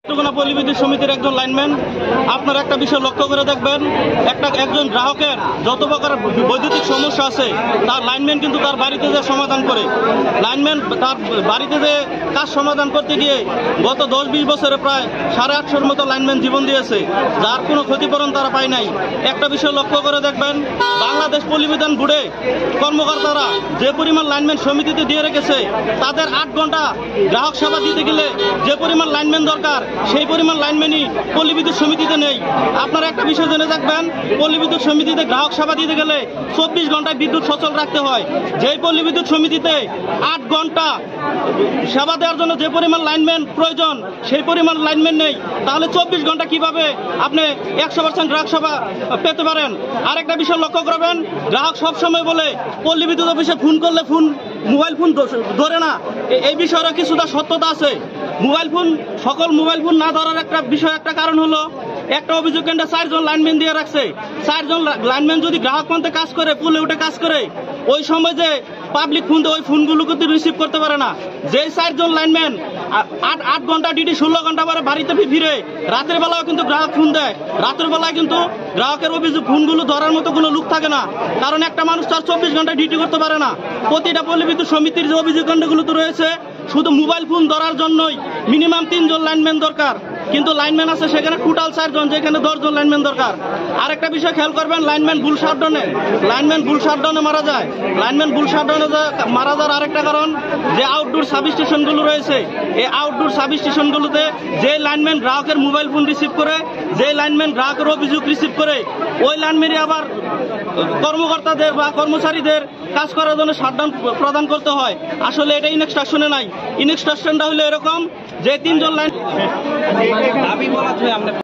পল্লী বিদ্যুৎ সমিতির একজন লাইনম্যান, আপনারা একটা বিষয় লক্ষ্য করে দেখবেন, একজন গ্রাহকের যত প্রকার বৈদ্যুতিক সমস্যা আছে তার লাইনম্যান কিন্তু তার বাড়িতে যে সমাধান করে। লাইনম্যান তার বাড়িতে যে কাজ সমাধান করতে গিয়ে গত 10-20 বছরে প্রায় 850-র মতো লাইনম্যান জীবন দিয়েছে, যার কোনো ক্ষতিপূরণ তারা পায় নাই। একটা বিষয় লক্ষ্য করে দেখবেন, বাংলাদেশ পল্লী বিদ্যুৎ বোর্ডে কর্মকর্তারা যে পরিমাণ লাইনম্যান সমিতিতে দিয়ে রেখেছে, তাদের 8 ঘন্টা গ্রাহক সেবা দিতে গেলে যে পরিমাণ লাইনম্যান দরকার সেই পরিমাণ লাইনম্যানই পল্লী বিদ্যুৎ সমিতিতে নেই। আপনারা একটা বিষয় জেনে থাকবেন, পল্লী বিদ্যুৎ সমিতিতে গ্রাহক সেবা দিতে গেলে 24 ঘন্টায় বিদ্যুৎ সচল রাখতে হয়। যেই পল্লী বিদ্যুৎ সমিতিতে 8 ঘন্টা সেবা দেওয়ার জন্য যে পরিমাণ লাইনম্যান প্রয়োজন সেই পরিমাণ লাইনম্যান নেই, তাহলে 24 ঘন্টা কিভাবে আপনি 100% গ্রাহক সেবা পেতে পারেন? আরেকটা বিষয় লক্ষ্য করবেন, গ্রাহক সবসময় বলে পল্লী বিদ্যুৎ অফিসে ফোন করলে মোবাইল ফোন ধরে না। এই বিষয়ে কিছুটা সত্যতা আছে। সকল মোবাইল ফোন না ধরার একটা বিষয়, একটা কারণ হলো, একটা অভিযোগ কেন্দ্রে 4 জন লাইনম্যান দিয়ে রাখছে। 4 জন লাইনম্যান যদি গ্রাহক পন্থে কাজ করে, পুলে উঠে কাজ করে, ওই সময় যে পাবলিক ফোন ওই ফোনগুলো কিন্তু রিসিভ করতে পারে না। যেই 4 জন লাইনম্যান 8 ঘন্টা ডিউটি 16 ঘন্টা পরে বাড়িতে ফিরে রাতের বেলাও কিন্তু গ্রাহক ফোন দেয়, রাতের বেলায় কিন্তু গ্রাহকের অভিযোগ ফোনগুলো ধরার মতো কোনো লোক থাকে না। কারণ একটা মানুষ তার 24 ঘন্টা ডিউটি করতে পারে না। প্রতিটা পল্লী বিদ্যুৎ সমিতির যে অভিযোগ কেন্দ্রগুলো তো রয়েছে, শুধু মোবাইল ফোন ধরার জন্যই মিনিমাম 3 জন লাইনম্যান দরকার, কিন্তু লাইনম্যান আছে সেখানে টোটাল 4 জন, যেখানে 10 জন লাইনম্যান দরকার। আরেকটা বিষয় খেয়াল করবেন, লাইনম্যান ভুল শাটডাউনে মারা যায়। লাইনম্যান ভুল শাটডাউনে মারা যাওয়ার আরেকটা কারণ, যে আউটডোর সাব স্টেশনগুলো রয়েছে, এই আউটডোর সাব স্টেশনগুলোতে যে লাইনম্যান গ্রাহকের মোবাইল ফোন রিসিভ করে, যে লাইনম্যান গ্রাহকের অভিযোগ রিসিভ করে, ওই লাইনম্যানই আবার কর্মকর্তাদের বা কর্মচারীদের কাজ করার জন্য শাটডাউন প্রদান করতে হয়। আসলে এটা ইনস্ট্রাকশনে নাই। ইনস্ট্রাকশনটা হলো এরকম যে 3 জন লাইন